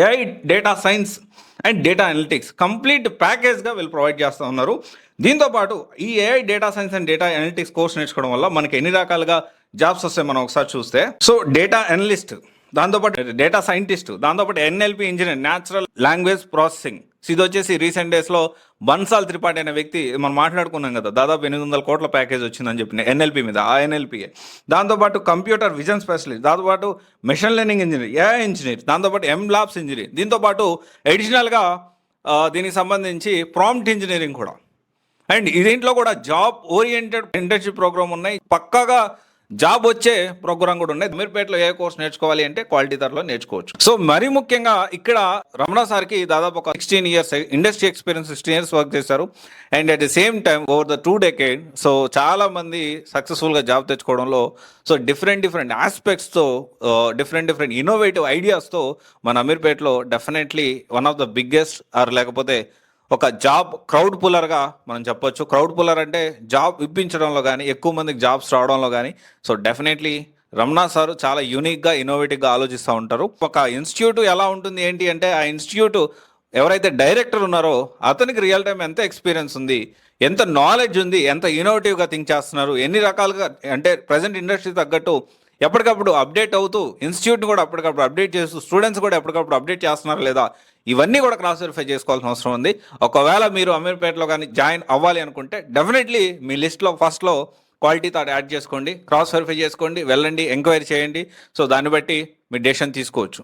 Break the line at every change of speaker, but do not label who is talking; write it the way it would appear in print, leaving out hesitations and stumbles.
AI, data science and data analytics complete ప్యాకేజ్గా వీళ్ళు provide చేస్తూ ఉన్నారు. దీంతోపాటు ఈ AI, data science and data analytics course నేర్చుకోవడం వల్ల మనకి ఎన్ని రకాలుగా జాబ్స్ వస్తాయి మనం ఒకసారి చూస్తే, సో డేటా అనలిస్ట్, దాంతోపాటు డేటా సైంటిస్ట్, దాంతోపాటు NLP engineer, natural language processing. ఇది వచ్చేసి రీసెంట్ డేస్లో బన్సాల్ త్రిపాఠి అనే వ్యక్తి మనం మాట్లాడుకున్నాం కదా, దాదాపు 800 కోట్ల ప్యాకేజ్ వచ్చిందని చెప్పి ఎన్ఎల్పి మీద, ఆ ఎన్ఎల్పిఏ. దాంతోపాటు కంప్యూటర్ విజన్ స్పెషలిస్ట్, దాంతోపాటు machine learning engineer, AI engineer, దాంతోపాటు ల్యాబ్స్ ఇంజనీర్, దీంతోపాటు అడిషనల్గా దీనికి సంబంధించి ప్రాంప్ట్ ఇంజనీరింగ్ కూడా. అండ్ దీంట్లో కూడా జాబ్ ఓరియంటెడ్ ఇంటర్న్షిప్ ప్రోగ్రామ్ ఉన్నాయి, పక్కాగా జాబ్ వచ్చే ప్రోగ్రామ్ కూడా ఉన్నాయి. అమీర్పేటలో ఏ కోర్స్ నేర్చుకోవాలి అంటే క్వాలిటీ ధరలో నేర్చుకోవచ్చు. సో మరీ ముఖ్యంగా ఇక్కడ రమణ సార్కి దాదాపు ఒక 16 years industry experience, 16 years work చేశారు. And at the same time over the 2 decades so చాలా మంది సక్సెస్ఫుల్గా జాబ్ తెచ్చుకోవడంలో సో డిఫరెంట్ ఆస్పెక్ట్స్తో డిఫరెంట్ ఇన్నోవేటివ్ ఐడియాస్తో మన అమీర్పేటలో definitely one of the biggest or లేకపోతే ఒక జాబ్ క్రౌడ్ పుల్లర్గా మనం చెప్పొచ్చు. క్రౌడ్ పుల్లర్ అంటే జాబ్ ఇప్పించడంలో కానీ, ఎక్కువ మందికి జాబ్స్ రావడంలో కానీ. సో డెఫినెట్లీ రమణ సార్ చాలా యూనిక్గా, ఇన్నోవేటివ్గా ఆలోచిస్తూ ఉంటారు. ఒక ఇన్స్టిట్యూట్ ఎలా ఉంటుంది ఏంటి అంటే, ఆ ఇన్స్టిట్యూట్ ఎవరైతే డైరెక్టర్ ఉన్నారో అతనికి రియల్ టైం ఎంత ఎక్స్పీరియన్స్ ఉంది, ఎంత నాలెడ్జ్ ఉంది, ఎంత ఇన్నోవేటివ్గా థింక్ చేస్తున్నారు, ఎన్ని రకాలుగా అంటే ప్రజెంట్ ఇండస్ట్రీ తగ్గట్టు ఎప్పటికప్పుడు అప్డేట్ అవుతూ, ఇన్స్టిట్యూట్ని కూడా అప్పటికప్పుడు అప్డేట్ చేస్తూ, స్టూడెంట్స్ కూడా ఎప్పటికప్పుడు అప్డేట్ చేస్తున్నారు లేదా, ఇవన్నీ కూడా క్రాస్ వెరిఫై చేసుకోవాల్సిన అవసరం ఉంది. ఒకవేళ మీరు అమీర్పేటలో కానీ జాయిన్ అవ్వాలి అనుకుంటే డెఫినెట్లీ మీ లిస్ట్లో ఫస్ట్లో క్వాలిటీ థాట్ యాడ్ చేసుకోండి, క్రాస్ వెరిఫై చేసుకోండి, వెళ్ళండి, ఎంక్వైరీ చేయండి. సో దాన్ని బట్టి మీ డెసిషన్ తీసుకోవచ్చు.